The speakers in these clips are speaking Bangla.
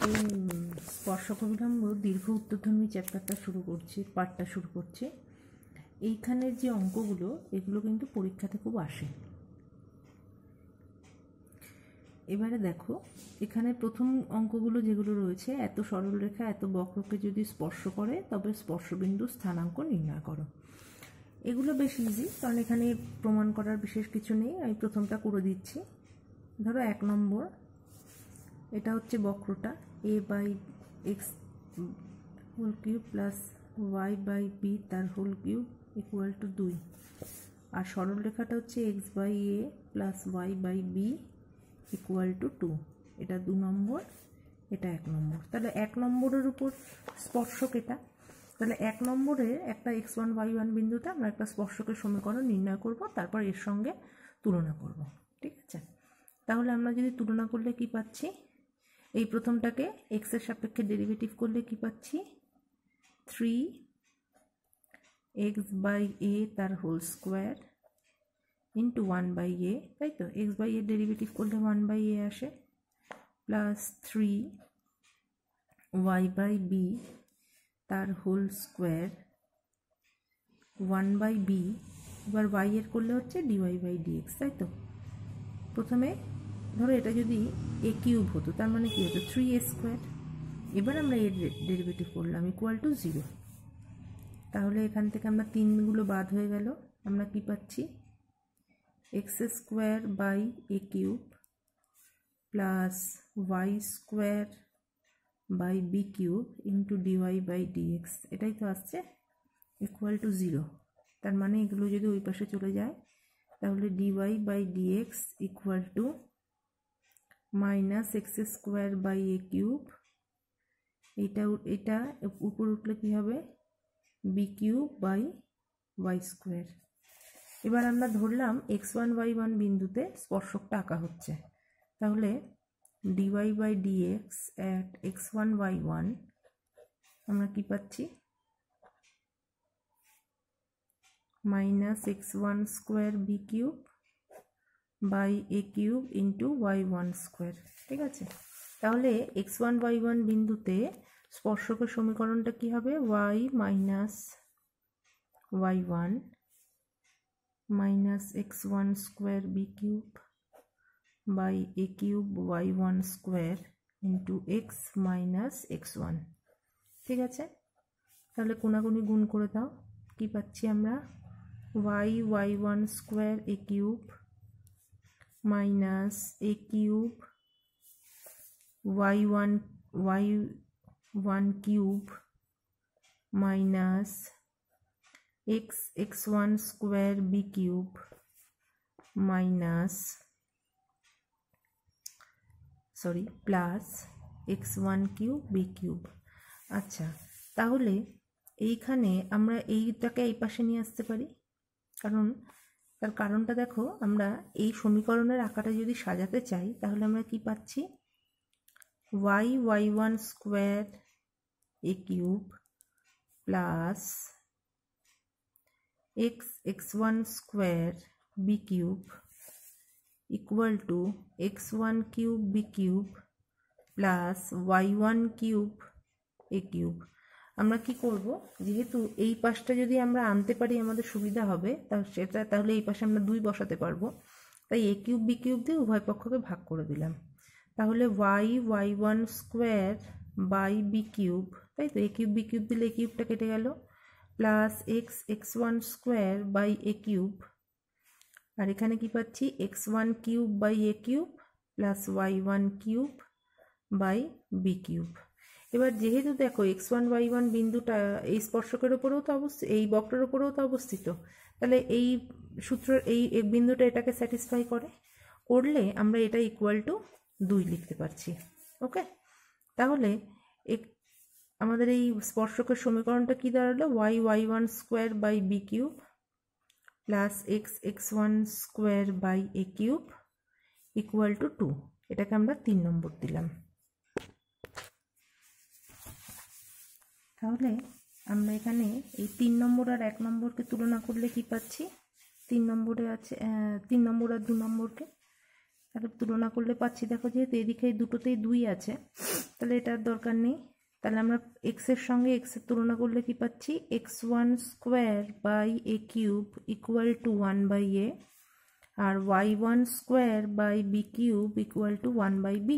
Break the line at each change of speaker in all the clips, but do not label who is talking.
এই স্পর্শক অভিলম্ব দীর্ঘ উত্তরধর্মী চ্যাপ্টারটা শুরু করছি, পার্টটা শুরু করছি। এইখানের যে অঙ্কগুলো, এগুলো কিন্তু পরীক্ষাতে খুব আসে। এবারে দেখো, এখানে প্রথম অঙ্কগুলো যেগুলো রয়েছে, এত সরলরেখা এত বক্রকে যদি স্পর্শ করে তবে স্পর্শবিন্দু স্থানাঙ্ক নির্ণয় করো। এগুলো বেশ ইজি, কারণ এখানে প্রমাণ করার বিশেষ কিছু নেই। আমি প্রথমটা করে দিচ্ছি। ধরো 1 নম্বর, এটা হচ্ছে বক্রটা a by x whole cube plus y by B তার হোল কিউব ইকুয়াল টু 2, আর সরলরেখাটা হচ্ছে x by A plus y by B equal to 2। এটা 2 নম্বর, এটা 1 নম্বর। তাহলে 1 নম্বরের উপর স্পর্শক এটা। তাহলে 1 নম্বরের একটা x1 y1 বিন্দুতে আমরা একটা স্পর্শকের সমীকরণ নির্ণয় করব, তারপর এর সঙ্গে তুলনা করব। ঠিক আছে? তাহলে আমরা যদি তুলনা করলে কি পাচ্ছি, এই প্রথমটাকে x এর সাপেক্ষে ডেরিভেটিভ করলে কি পাচ্ছি, 3x বাই a তার whole square into 1 by a, তাই তো? x বাই a ডেরিভেটিভ করলে 1 বাই a আসে, প্লাস 3y বাই b তার হোল স্কোয়ার 1 বাই b, এবার y এর করলে হচ্ছে dy বাই dx, তাই তো? প্রথমে ধরো এটা যদি a কিউব হতো, তার মানে কি হতো, 3a স্কোয়ার। এবার আমরা এর ডেরিভেটিভ করলাম ইকুয়াল টু 0। তাহলে এখান থেকে আমরা 3গুলো বাদ হয়ে গেল, আমরা কি পাচ্ছি, x square by a cube plus y square by b cube into dy by dx, এটাই তো আসছে, ইকুয়াল টু 0। তার মানে এগুলো যদি ওই পাশে চলে যায়, তাহলে dy by dx equal to minus x square by A cube, এটা উপর উঠলে কি হবে, B cube by y square. এবার আমরা ধরলাম x1 y1 বিন্দুতে স্পর্শকটা আঁকা হচ্ছে। তাহলে dy by dx at x1 y1 আমরা কি পাচ্ছি, minus x1 square B cube by A cube into y1 square. ঠিক আছে? তাহলে x1 y1 বিন্দুতে স্পর্শকের সমীকরণটা কি হবে, y minus y1 minus x1 square B cube by A cube y1 square into x minus x1। ঠিক আছে? তাহলে কোনাকুনি গুণ করে দাও, কি পাচ্ছি আমরা, y1 square A cube minus A cube y1 cube minus x1 square B cube minus plus x1 cube B cube. আচ্ছা, তাহলে এইখানে আমরা এইটাকে এই পাশে নিয়ে আসতে পারি, তার কারণটা দেখো, আমরা এই সমীকরণের আকারে যদি সাজাতে চাই, তাহলে আমরা কি পাচ্ছি, y1 square A cube plus x1 square B cube equal to x1 cube B cube plus y1 cube A cube. আমরা কি করব, যেহেতু এই পাশটা যদি আমরা আনতে পারি আমাদের সুবিধা হবে, তাহলে এই পাশে আমরা 2 বসাতে পারবো। তাই এ কিউব বি কিউব দিয়ে উভয় পক্ষকে ভাগ করে দিলাম। তাহলে y1 square by B cube, তাই তো? এ কিউব বি কিউব দিলে এ কিউবটা কেটে গেল, plus x1 square by A cube, আর এখানে কি পাচ্ছি, x1 cube by A cube plus y1 cube by B cube. এবার যেহেতু দেখো x1 y1 বিন্দুটা এই স্পর্শকের উপরেও তো এই বক্রের উপরেও তো অবস্থিত, তাহলে এই সূত্রের এই বিন্দুটা এটাকে স্যাটিসফাই করলে আমরা এটা ইকুয়াল টু 2 লিখতে পারছি। ওকে? তাহলে আমাদের এই স্পর্শকের সমীকরণটা কি দাঁড়ালো, y1 square by B cube plus x1 square by A cube equal to 2। এটাকে আমরা 3 নম্বর দিলাম। তাহলে আমরা এখানে এই 3 নম্বর আর 1 নম্বরকে তুলনা করলে কি পাচ্ছি, 3 নম্বরে আছে 3 নম্বর আর 2 নম্বরকে, তাহলে তুলনা করলে পাচ্ছি, দেখো যেহেতু এদিকে দুটোতেই 2 আছে তাহলে এটার দরকার নেই। তাহলে আমরা এক্স এর সঙ্গে এক্স এর তুলনা করলে কি পাচ্ছি, x1 square by a cube equal to 1 by a, আর y1 square by b cube equal to 1 by b।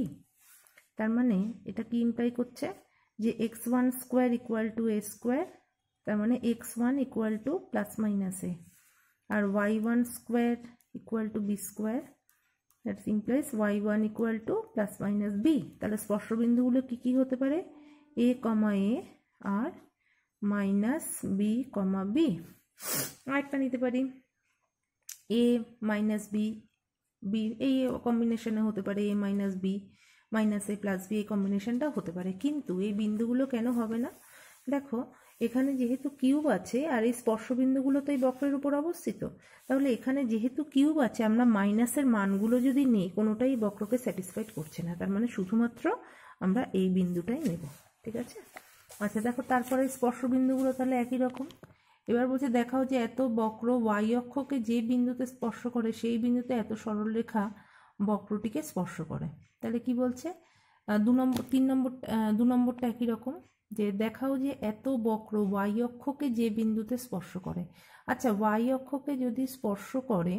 তার মানে এটা কি ইমপ্লাই করছে যে x1 square equal to a square, তার মানে x1 equal to plus minus a, আর y1 square equal to b square, that implies y1 equal to plus minus b। তাহলে স্পর্শবিন্দুগুলো কি কি হতে পারে, a comma a R minus b comma b। আরেকটা নিতে পারি a মাইনাস b, b এই কম্বিনেশনে হতে পারে a minus b minus a plus b, এই কম্বিনেশনটাও হতে পারে। কিন্তু এই বিন্দুগুলো কেন হবে না, দেখো এখানে যেহেতু কিউব আছে আর এই স্পর্শবিন্দুগুলো তো এই বক্রের উপর অবস্থিত, তাহলে এখানে যেহেতু কিউব আছে আমরা মাইনাসের মানগুলো যদি নিই কোনোটাই বক্রকে স্যাটিসফাইড করছে না, তার মানে শুধুমাত্র আমরা এই বিন্দুটাই নেব। ঠিক আছে, আচ্ছা দেখো তারপরে স্পর্শবিন্দুগুলো তাহলে একই রকম। এবার বলছে দেখাও যে এত বক্র ওয়াই অক্ষকে যে বিন্দুতে স্পর্শ করে সেই বিন্দুতে এত সরলরেখা বক্রটিকে স্পর্শ করে। তাহলে কি বলছে, 2 নম্বরটা একই রকম, যে দেখাও যে এত বক্র ওয়াই অক্ষকে যে বিন্দুতে স্পর্শ করে। আচ্ছা ওয়াই অক্ষকে যদি স্পর্শ করে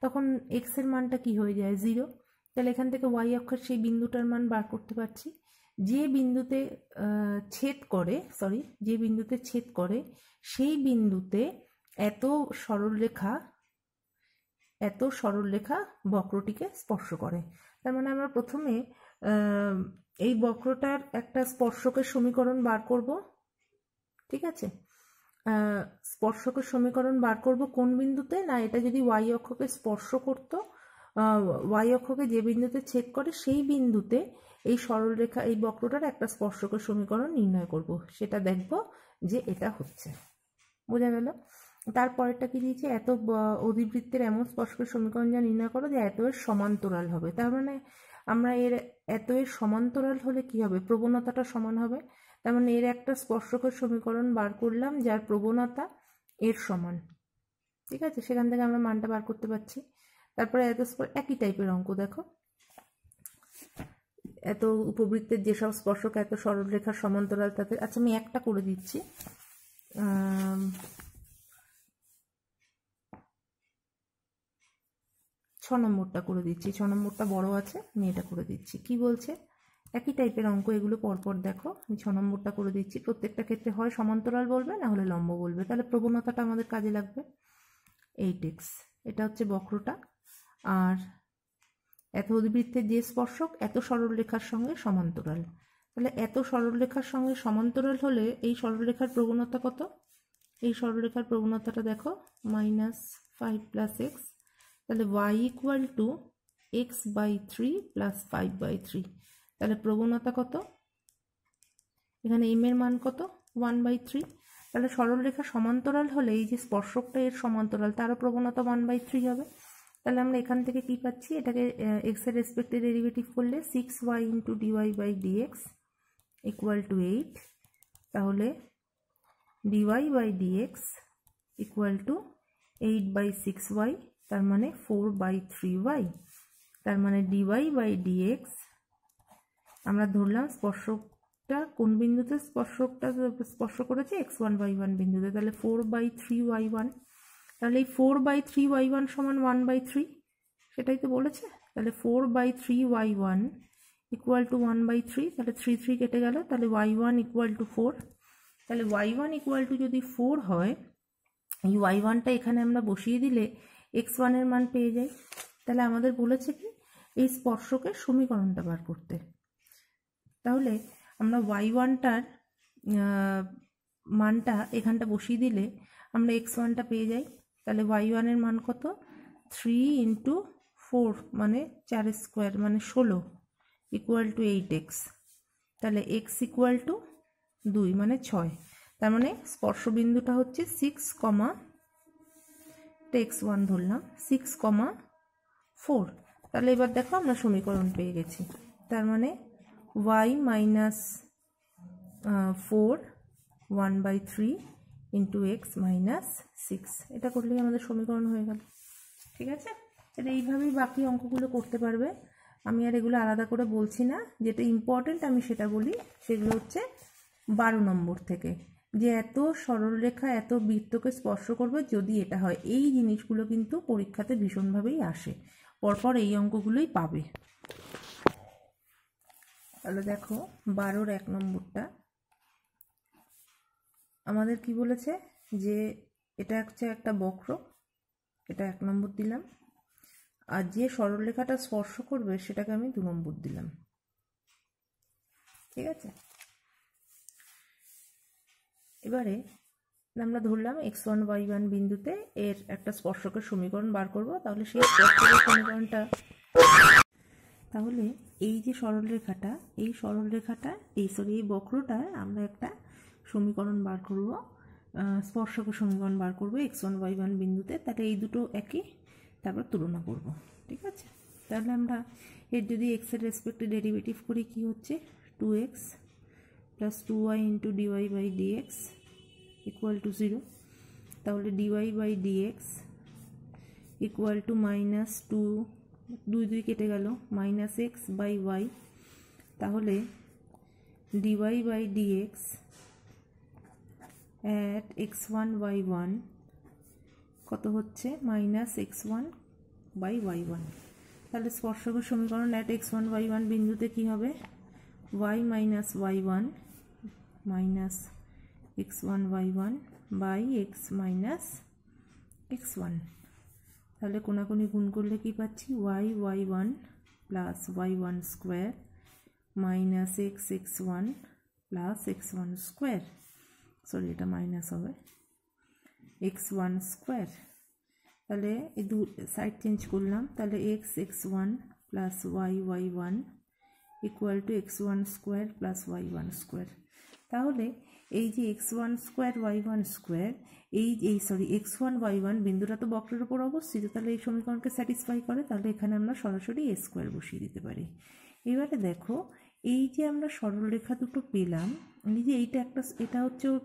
তখন এক্স এর মানটা কি হয়ে যায়, 0। তাহলে এখান থেকে ওয়াই অক্ষের সেই বিন্দুটার মান বার করতে পারছি। যে বিন্দুতে ছেদ করে সেই বিন্দুতে এত সরলরেখা বক্রটিকে স্পর্শ করে। তার মানে আমরা প্রথমে এই বক্রটার একটা স্পর্শকের সমীকরণ বার করব। ঠিক আছে, স্পর্শকের সমীকরণ বার করব কোন বিন্দুতে, না এটা যদি ওয়াই অক্ষকে স্পর্শ করতো, ওয়াই অক্ষকে যে বিন্দুতে ছেদ করে সেই বিন্দুতে এই সরলরেখা এই বক্রটার একটা স্পর্শকের সমীকরণ নির্ণয় করব, সেটা দেখব যে এটা হচ্ছে। বোঝা গেল? তারপরেরটা কি দিয়েছে, এত অধিবৃত্তের এমন স্পর্শকের সমীকরণ যা নির্ণয় করো যে এত এর সমান্তরাল হবে। তার মানে আমরা এত এর সমান্তরাল হলে কি হবে, প্রবণতাটা সমান হবে। তার মানে এর একটা স্পর্শকের সমীকরণ বার করলাম যার প্রবণতা এর সমান। ঠিক আছে, সেখান থেকে আমরা মানটা বার করতে পারছি। তারপরে একই টাইপের অঙ্ক দেখো, এত উপবৃত্তের যেসব স্পর্শক এত সরলরেখার সমান্তরাল তাদের, আচ্ছা আমি একটা করে দিচ্ছি, 6 নম্বরটা করে দিচ্ছি, 6 নম্বরটা বড় আছে, আমি এটা করে দিচ্ছি। কি বলছে, একই টাইপের অঙ্ক, এগুলো পরপর দেখো। আমি 6 নম্বরটা করে দিচ্ছি, প্রত্যেকটা ক্ষেত্রে হয় সমান্তরাল বলবে না হলে লম্ব বলবে, তাহলে প্রবণতাটা আমাদের কাজে লাগবে। 8x এটা হচ্ছে বক্রটা, আর এত অধিবৃত্তের যে স্পর্শক এত সরলরেখার সঙ্গে সমান্তরাল। তাহলে এত সরলরেখার সঙ্গে সমান্তরাল হলে এই সরলরেখার প্রবণতা কত, এই সরলরেখার প্রবণতাটা দেখো -5 + x, তাহলে y ইকুয়াল টু x/3 + 5/3। তাহলে প্রবণতা কত, এখানে m এর মান কত, 1/3। তাহলে সরলরেখা সমান্তরাল হলে এই যে স্পর্শকটা এর সমান্তরাল তারও প্রবণতা 1/3 হবে। তাহলে আমরা এখান থেকে কি পাচ্ছি, এটাকে x এর রেসপেক্টে ডেরিভেটিভ করলে 6y × dy/dx ইকুয়াল টু 8। তাহলে dy/dx ইকুয়াল টু 8/6y, তার মানে 4/3y। তার মানে dy/dx আমরা ধরলাম স্পর্শকটা কোন বিন্দুতে স্পর্শ করেছে, x1y1 বিন্দুতে, তাহলে 4/3y1। তাহলে এই 4/3y1 সমান 1/3, সেটাই তো বলেছে। তাহলে 4/3y1 ইকুয়াল টু 1/3, তাহলে 3 কেটে গেল, তাহলে y1 ইকুয়াল টু 4। তাহলে y1 ইকুয়াল টু যদি 4 হয়, এই y1টা এখানে আমরা বসিয়ে দিলে x1 এর মান পেয়ে যাই। তাহলে আমাদের বলেছে কি এই স্পর্শকের সমীকরণটা বার করতে। তাহলে আমরা y1টার মানটা এখানটা বসিয়ে দিলে আমরা x1টা পেয়ে যাই। তাহলে y1 এর মান কত, 3 × 4 মানে 4 স্কোয়ার মানে 16 ইকুয়াল টু 8x। তাহলে x ইকুয়াল টু 2 মানে 6। তার মানে স্পর্শবিন্দুটা হচ্ছে 6, x1 ধরলাম 6,4। তাহলে এবার দেখো আমরা সমীকরণ পেয়ে গেছি। তার মানে y - 4 1/3 × x - 6, এটা করলেই আমাদের সমীকরণ হয়ে গেল। ঠিক আছে। এটা এইভাবেই বাকি অঙ্কগুলো করতে পারবে। আমি আর এগুলো আলাদা করে বলছি না, যেটা ইম্পর্টেন্ট আমি সেটা বলি। সেগুলো হচ্ছে 12 নম্বর থেকে, যে এত সরলরেখা এত বৃত্তকে স্পর্শ করবে যদি এটা হয়। এই জিনিসগুলো কিন্তু পরীক্ষাতে ভীষণভাবেই আসে, পরপর এই অঙ্কগুলোই পাবে। তাহলে দেখো 12-র 1 নম্বরটা আমাদের কি বলেছে, যে এটা হচ্ছে একটা বক্র, এটা 1 নম্বর দিলাম, আর যে সরলরেখাটা স্পর্শ করবে সেটাকে আমি 2 নম্বর দিলাম। ঠিক আছে, এবারে আমরা ধরলাম x1 y1 বিন্দুতে এর একটা স্পর্শকের সমীকরণ বার করব। তাহলে সেই স্পর্শকের সমীকরণটা, তাহলে এই যে সরলরেখাটা, এই সরলরেখাটা এই বক্রটায় আমরা একটা সমীকরণ বার করব, স্পর্শকের সমীকরণ বার করব x1 y1 বিন্দুতে। তাহলে এই দুটো একই, তারপর তুলনা করব। ঠিক আছে, তাহলে আমরা এর যদি x এর রেসপেক্টে ডেরিভেটিভ করি, কি হচ্ছে 2x plus 2y into dy by dx equal to 0। তাহলে dy by dx equal to minus 2 কেটে গেল, মাইনাস এক্স বাই ওয়াই। তাহলে dy by dx at x1 y1 কত হচ্ছে, মাইনাস x1 বাই y1। তাহলে স্পর্শকের সমীকরণ অ্যাট x1 y1 বিন্দুতে কি হবে, y minus y1 minus x1 y1 by x minus x1। তাহলে কোনাকুনি গুণ করলে কি পাচ্ছি, y y1 plus y1 square minus x x1 plus x1 square, sorry এটা মাইনাস হবে, x1 স্কোয়ার। তাহলে এই দু সাইড চেঞ্জ করলাম, তাহলে x x1 plus y y1 equal to x1 square plus y1 square. তাহলে এই যে x1 square y1 square, x1 y1 বিন্দুটা তো বক্রের উপর অবস্থিত, তাহলে এই সমীকরণকে স্যাটিসফাই করে। তাহলে এখানে আমরা সরাসরি a স্কোয়ার বসিয়ে দিতে পারি। এবারে দেখো, এই যে আমরা সরলরেখা দুটো পেলাম, এই যে এটা হচ্ছে ওর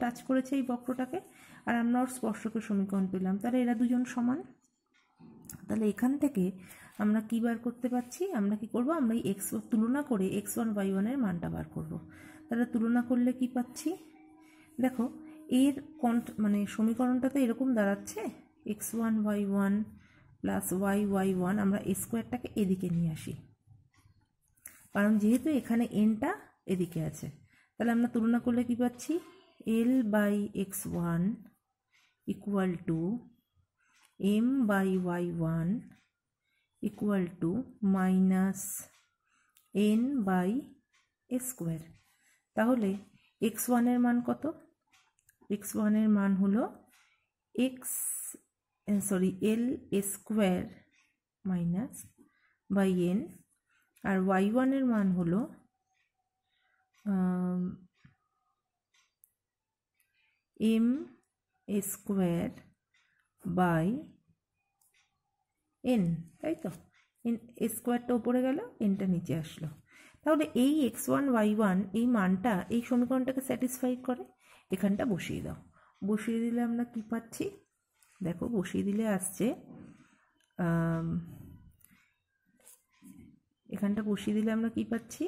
টাচ করেছে এই বক্রটাকে, আর আমরা ওর স্পর্শকের সমীকরণ পেলাম, তাহলে এরা দুজন সমান। তাহলে এখান থেকে আমরা কি বার করতে পারছি, আমরা কি করব, আমরা এই তুলনা করে x1 y1 এর মানটা বার করব। তাহলে তুলনা করলে কি পাচ্ছি, দেখো এর মানে সমীকরণটা তো এরকম দাঁড়াচ্ছে, x1 y1 plus y y1, আমরা a স্কোয়ারটাকে এদিকে নিয়ে আসি, কারণ যেহেতু এখানে nটা এদিকে আছে। তাহলে আমরা তুলনা করলে কি পাচ্ছি, l by x1 equal to m by y1 equal to minus n by a square. তাহলে x1 এর মান কত, x1 এর মান হলো l square minus by n, আর y1 এর মান হলো m স্কোয়ার বাই n, তাই তো, স্কোয়ারটা উপরে গেল, nটা নিচে আসলো। তাহলে এই x1 y1 এই মানটা এই সমীকরণটাকে স্যাটিসফাই করে। এখানটা বসিয়ে দাও, বসিয়ে দিলে আমরা কি পাচ্ছি, দেখো বসিয়ে দিলে আসছে, এখানটা বসিয়ে দিলে আমরা কি পাচ্ছি,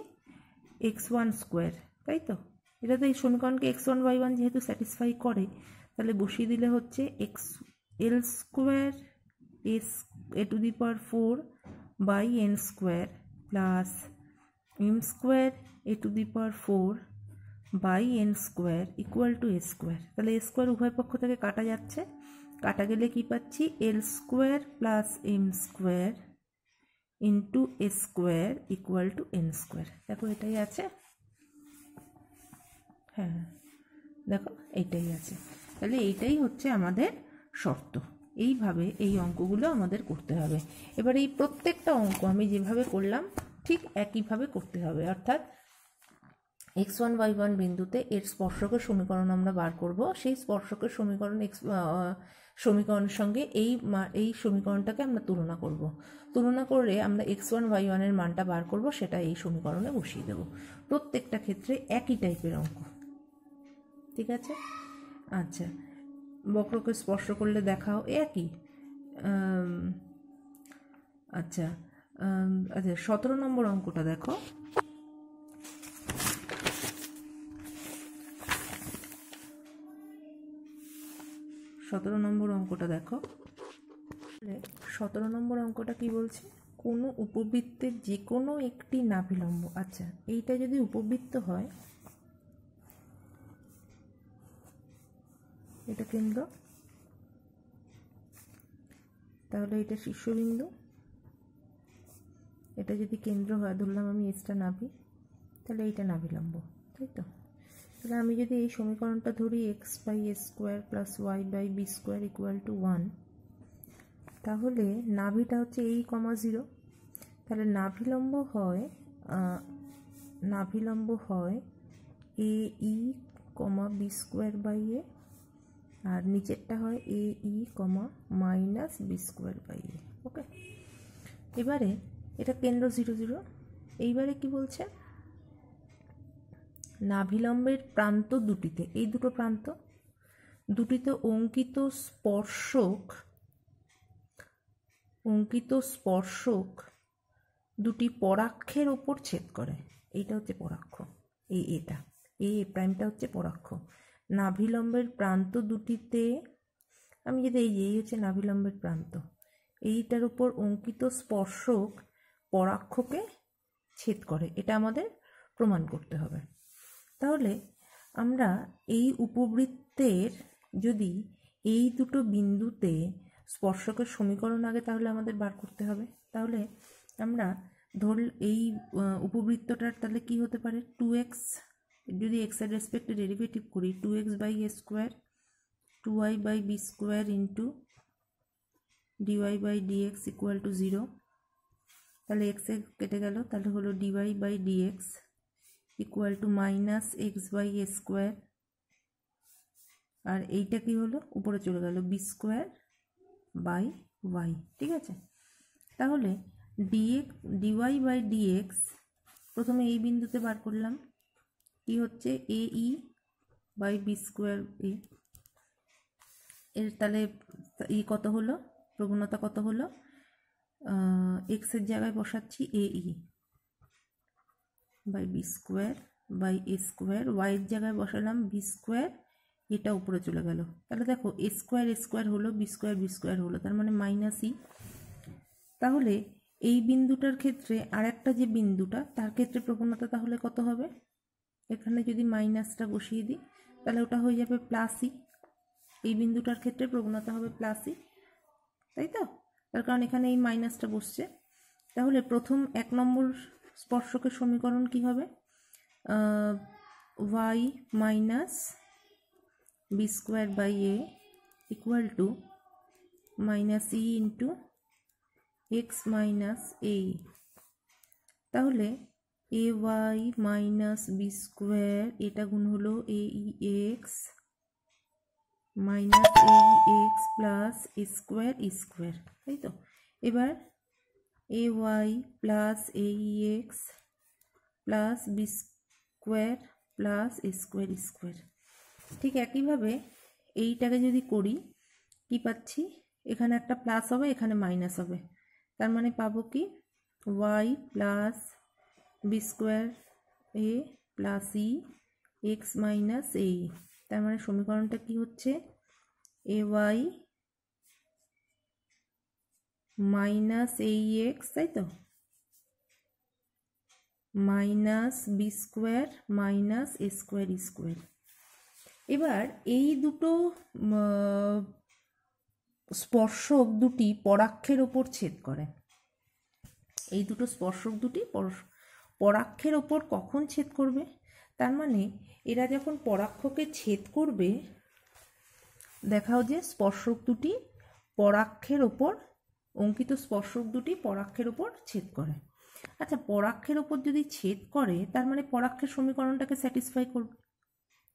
x1 স্কোয়ার, তাই তো। এটা তো এই সমীকরণকে x1 y1 যেহেতু স্যাটিসফাই করে, তাহলে বসিয়ে দিলে হচ্ছে l square a to the power 4 by n square plus m square a to the power 4 by n square equal to a square. তাহলে a স্কোয়ার উভয় পক্ষ থেকে কাটা যাচ্ছে, কাটা গেলে কি পাচ্ছি, l square plus m square into a square equal two n square. দেখো এটাই আছে, হ্যাঁ দেখো এইটাই আছে। তাহলে এইটাই হচ্ছে আমাদের শর্ত। এইভাবে এই অঙ্কগুলো আমাদের করতে হবে। এবার এই প্রত্যেকটা অঙ্ক আমি যেভাবে করলাম ঠিক একইভাবে করতে হবে, অর্থাৎ x1 y1 বিন্দুতে এর স্পর্শকের সমীকরণ আমরা বার করব, সেই স্পর্শকের সমীকরণের সঙ্গে এই সমীকরণটাকে আমরা তুলনা করব। তুলনা করে আমরা x1 y1 এর মানটা বার করব, সেটা এই সমীকরণে বসিয়ে দেব। প্রত্যেকটা ক্ষেত্রে একই টাইপের অঙ্ক, ঠিক আছে। আচ্ছা, বক্রকে স্পর্শ করলে দেখাও, একই আচ্ছা আচ্ছা 17 নম্বর অঙ্কটা দেখো। সতেরো নম্বর অঙ্কটা দেখো। 17 নম্বর অঙ্কটা কি বলছে, কোনো উপবৃত্তের যে কোনো একটি নাভিলম্ব, আচ্ছা এইটা যদি উপবৃত্ত হয়, এটা কেন্দ্র, তাহলে এটা শীর্ষবিন্দু, এটা যদি কেন্দ্র হয়, ধরলাম আমি এসটা নাভি, তাহলে এইটা নাভিলম্ব, তাই তো? তাহলে আমি যদি এই সমীকরণটা ধরি x by A square plus y by B square equal to 1, তাহলে নাভিটা হচ্ছে এই কমা 0, তাহলে নাভিলম্ব হয় A E comma B square by A, আর নিচেরটা হয় A E comma minus B square by A. Okay, এবারে এটা কেন্দ্র 0 0। এইবারে কি বলছে, নাভিলম্বের প্রান্ত দুটিতে, এই দুটো প্রান্ত দুটিতে অঙ্কিত স্পর্শক দুটি পরাক্ষের ওপর ছেদ করে। এইটা হচ্ছে পরাক্ষ, এটা এ প্রাইমটা হচ্ছে পরাক্ষ। নাভিলম্বের প্রান্ত দুটিতে, আমি যদি এই হচ্ছে নাভিলম্বের প্রান্ত, এইটার উপর অঙ্কিত স্পর্শক পরাক্ষকে ছেদ করে, এটা আমাদের প্রমাণ করতে হবে। তাহলে আমরা এই উপবৃত্তের যদি এই দুটো বিন্দুতে স্পর্শকের সমীকরণ আগে তাহলে আমাদের বার করতে হবে। তাহলে আমরা এই উপবৃত্তটার তাহলে কি হতে পারে, 2x, যদি x এর রেসপেক্টে ডেরিভেটিভ করি, 2x by A square 2y by B square into dy by dx equal to 0, তাহলে x এ কেটে গেল, তাহলে হলো dy by dx equal to minus x by A square, আর এইটা কি হলো, উপরে চলে গেল বি স্কোয়ার বাই ওয়াই। ঠিক আছে, তাহলে dy বাই dx প্রথমে এই বিন্দুতে বার করলাম, কি হচ্ছে এ ই বাই বি স্কোয়ার এ, এর তাহলে কত হলো, প্রবণতা কত হলো, এক্স এর জায়গায় বসাচ্ছি A E by B square by A square, y এর জায়গায় বসালাম বি স্কোয়ার, এটা উপরে চলে গেল, তাহলে দেখো এ স্কোয়ার হলো, বি স্কোয়ার হলো, তার মানে মাইনাস ই। তাহলে এই বিন্দুটার ক্ষেত্রে আর একটা যে বিন্দুটা, তার ক্ষেত্রে প্রবণতা তাহলে কত হবে, এখানে যদি মাইনাসটা বসিয়ে দিই তাহলে ওটা হয়ে যাবে প্লাস ই, এই বিন্দুটার ক্ষেত্রে প্রবণতা হবে প্লাস ই, তাই তো? তার কারণ এখানে এই মাইনাসটা বসছে। তাহলে প্রথম 1 নম্বর স্পর্শকের সমীকরণ কি হবে, y minus B square by A equal to minus E into x minus A. তাহলে A y minus B square, এটা গুণ হলো A E x minus A E x plus A square, তাই তো? এবার A y plus A E x plus B square plus A square. ঠিক একইভাবে এইটাকে যদি করি, কি পাচ্ছি, এখানে একটা প্লাস হবে, এখানে মাইনাস হবে, তার মানে পাবো কি, ওয়াই প্লাস বি স্কোয়ার এ প্লাস ই এক্স মাইনাস এ, তার মানে সমীকরণটা কি হচ্ছে, এ ওয়াই মাইনাস এ এক্স, তাই তো, মাইনাস বি স্কোয়ার মাইনাস এ স্কোয়ার। এবার এই দুটো স্পর্শক দুটি পরাক্ষের ওপর ছেদ করে, এই দুটো স্পর্শক দুটি পরাক্ষের ওপর কখন ছেদ করবে, তার মানে এরা যখন পরাক্ষকে ছেদ করবে, দেখাও যে স্পর্শক দুটি পরাক্ষের ওপর, অঙ্কিত স্পর্শক দুটি পরাক্ষের ওপর ছেদ করে। আচ্ছা, পরাক্ষের ওপর যদি ছেদ করে, তার মানে পরাক্ষের সমীকরণটাকে স্যাটিসফাই করবে,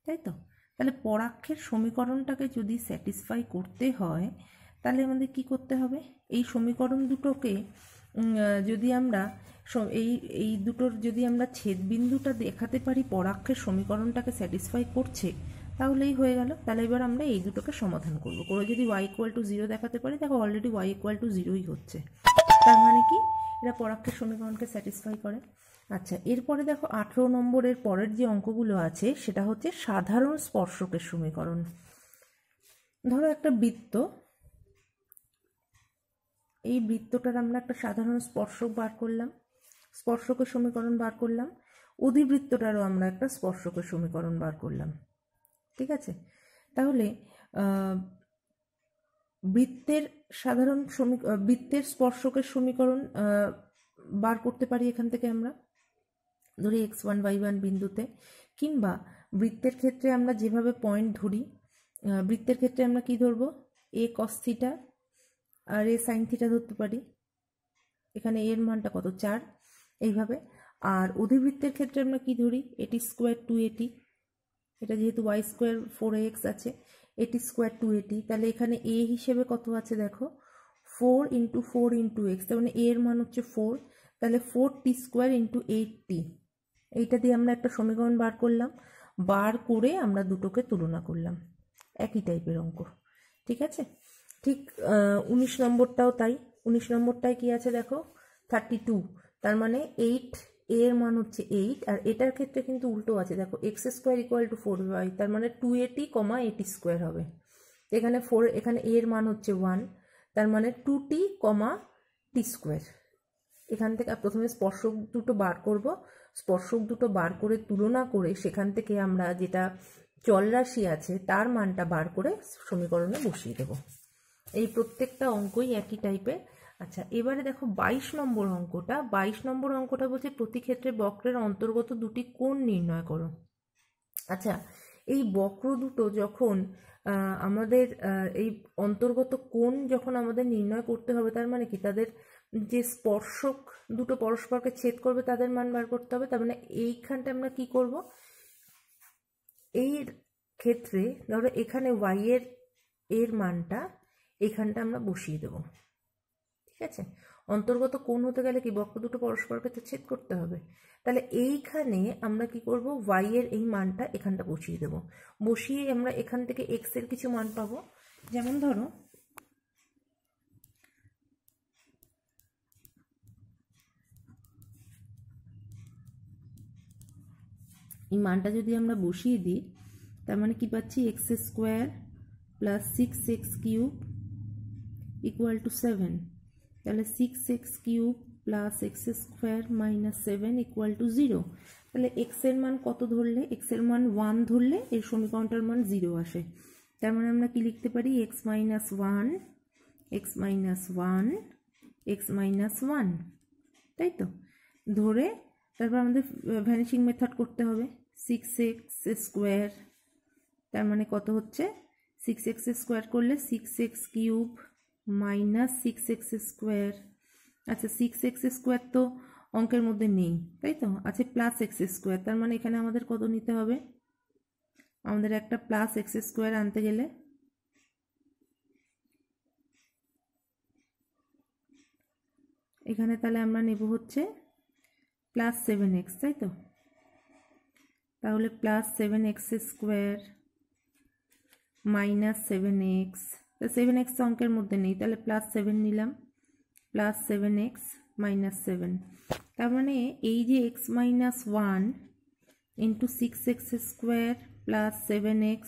তাই তো? তাহলে পরাক্ষের সমীকরণটাকে যদি স্যাটিসফাই করতে হয়, তাহলে আমাদের কি করতে হবে, এই সমীকরণ দুটোকে যদি আমরা এই দুটোর যদি আমরা ছেদবিন্দুটা দেখাতে পারি পরাক্ষের সমীকরণটাকে স্যাটিসফাই করছে, তাহলেই হয়ে গেল। তাহলে এবার আমরা এই দুটোকে সমাধান করব, করে যদি y = 0 দেখাতে পারি, দেখো অলরেডি y = 0ই হচ্ছে। তার মানে কি এরা পরাক্ষের সমীকরণকে স্যাটিসফাই করে। আচ্ছা, এরপরে দেখো 18 নম্বরের পরের যে অঙ্কগুলো আছে সেটা হচ্ছে সাধারণ স্পর্শকের সমীকরণ। ধরো একটা বৃত্ত, এই বৃত্তটার আমরা একটা সাধারণ স্পর্শক বার করলাম, স্পর্শকের সমীকরণ বার করলাম, অধিবৃত্তটারও আমরা একটা স্পর্শকের সমীকরণ বার করলাম। ঠিক আছে, তাহলে বৃত্তের সাধারণ বৃত্তের স্পর্শকের সমীকরণ বার করতে পারি এখান থেকে আমরা, ধরি x1 y1 বিন্দুতে, কিংবা বৃত্তের ক্ষেত্রে আমরা যেভাবে পয়েন্ট ধরি, বৃত্তের ক্ষেত্রে আমরা কি ধরবো, a cos থিটা আর a sin থিটা ধরতে পারি, এখানে এর মানটা কত 4 এইভাবে। আর অধিবৃত্তের ক্ষেত্রে আমরা কি ধরি, এটি স্কোয়ার 2at, এটা যেহেতু y স্কোয়ার 4ax আছে, এটি স্কোয়ার 2at, তাহলে এখানে a হিসেবে কত আছে দেখো 4 × 4 × x, তার মানে a এর মান হচ্ছে 4, তাহলে 4t স্কোয়ার × 8t, এইটা দিয়ে আমরা একটা সমীকরণ বার করলাম, বার করে আমরা দুটোকে তুলনা করলাম, একই টাইপের অঙ্ক। ঠিক আছে, ঠিক 19 নম্বরটাও তাই। 19 নম্বরটায় কি আছে দেখো 32, তার মানে 8 এর মান হচ্ছে 8, আর এটার ক্ষেত্রে কিন্তু উল্টো আছে, দেখো x স্কোয়ার = 4y, তার মানে 2at, 8 স্কোয়ার হবে, এখানে 4, এখানে a এর মান হচ্ছে 1, তার মানে 2t, t স্কোয়ার। এখান থেকে প্রথমে স্পর্শক দুটো বার করব, স্পর্শক দুটো বার করে তুলনা করে সেখান থেকে আমরা যেটা চলরাশি আছে তার মানটা বার করে সমীকরণে বসিয়ে দেব। এই প্রত্যেকটা অঙ্কই একই টাইপের। আচ্ছা, এবারে দেখো 22 নম্বর অঙ্কটা। 22 নম্বর অঙ্কটা বলছে প্রতি ক্ষেত্রে বক্রের অন্তর্গত দুটি কোণ নির্ণয় করো। আচ্ছা, এই বক্র দুটো যখন আমাদের এই অন্তর্গত কোণ যখন আমাদের নির্ণয় করতে হবে, তার মানে কি তাদের যে স্পর্শক দুটো পরস্পরকে ছেদ করবে তাদের মান বার করতে হবে। তার মানে এইখানটা আমরা কি করব, এই ক্ষেত্রে ধরো এখানে y এর মানটা এখানটা আমরা বসিয়ে দেব। ঠিক আছে, অন্তর্গত কোণ হতে গেলে কি বক্র দুটো পরস্পরকে তো ছেদ করতে হবে, তাহলে এইখানে আমরা কি করব, y এর এই মানটা এখানটা বসিয়ে দেব, বসিয়ে আমরা এখান থেকে x এর কিছু মান পাবো। যেমন ধরো এই মানটা যদি আমরা বসিয়ে দিই, তার মানে কি পাচ্ছি, x² + 6x³ = 7, তাহলে 6x³ + x² - 7 = 0। তাহলে x এর মান কত ধরলে, x এর মান 1 ধরলে এই সমীকরণটার মান 0 আসে। তার মানে আমরা কি লিখতে পারি, x - 1 x - 1 x - 1, তাই তো ধরে তারপর আমাদের ভ্যানিশিং মেথড করতে হবে। 6x² তার মানে কত হচ্ছে, 6x² করলে 6x³ - 6x²। আচ্ছা, 6x² তো অঙ্কের মধ্যে নেই, তাই তো, আছে +x², তার মানে এখানে আমাদের কত নিতে হবে, আমাদের একটা +x² আনতে গেলে এখানে তাহলে আমরা নেব হচ্ছে +7x, তাই তো, তাহলে +7x² - 7x, তো 7x তো অঙ্কের মধ্যে নেই, তাহলে +7 নিলাম, +7x - 7, তার মানে এই যে x - 1 × 6x² + 7x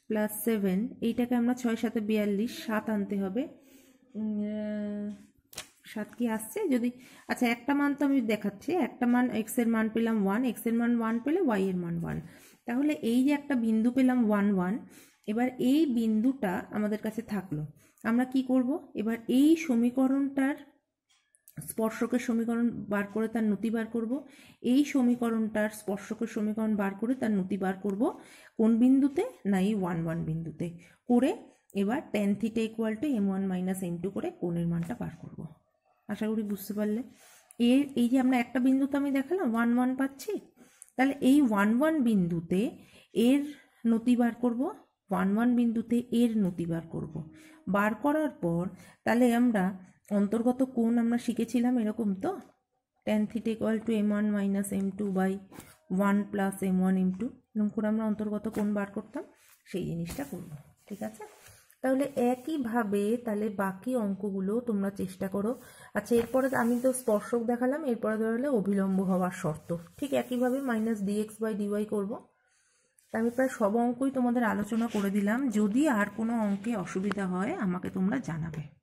+ 7, এইটাকে আমরা 6 × 7 = 42, 7 আনতে হবে, 7 কি আসছে যদি, আচ্ছা একটা মান তো আমি দেখাচ্ছি, একটা মান x এর মান পেলাম 1, x এর মান 1 পেলে y এর মান 1, তাহলে এই যে একটা বিন্দু পেলাম 1 1, এবার এই বিন্দুটা আমাদের কাছে থাকলো, আমরা কি করব, এবার এই সমীকরণটার স্পর্শকের সমীকরণ বার করে তার নতি বার করব, এই সমীকরণটার স্পর্শকের সমীকরণ বার করে তার নতি বার করব কোন বিন্দুতে, না এই 1 1 বিন্দুতে করে, এবার tan θ = m1 - m2 করে কোণের মানটা বার করব। আশা করি বুঝতে পারলে। এই যে আমরা একটা বিন্দুতে আমি দেখালাম 1 1 পাচ্ছি, তাহলে এই 1 1 বিন্দুতে এর নতি বার করব, 1 1 বিন্দুতে এর নতি বার করব, বার করার পর তাহলে আমরা অন্তর্গত কোণ আমরা শিখেছিলাম এরকম তো, tan θ = m1 - m2/1 + m1 m2, এরকম করে আমরা অন্তর্গত কোণ বার করতাম, সেই জিনিসটা করব। ঠিক আছে, তাহলে একইভাবে তাহলে বাকি অঙ্কগুলো তোমরা চেষ্টা করো। আচ্ছা, এরপরে আমি তো স্পর্শক দেখালাম, এরপরে ধরলে অভিলম্ব হওয়ার শর্ত, ঠিক একইভাবে -dx/dy করবো। আমি প্রায় সব অঙ্কই তোমাদের আলোচনা করে দিলাম। যদি আর কোনো অঙ্কে অসুবিধা হয় আমাকে তোমরা জানাবে।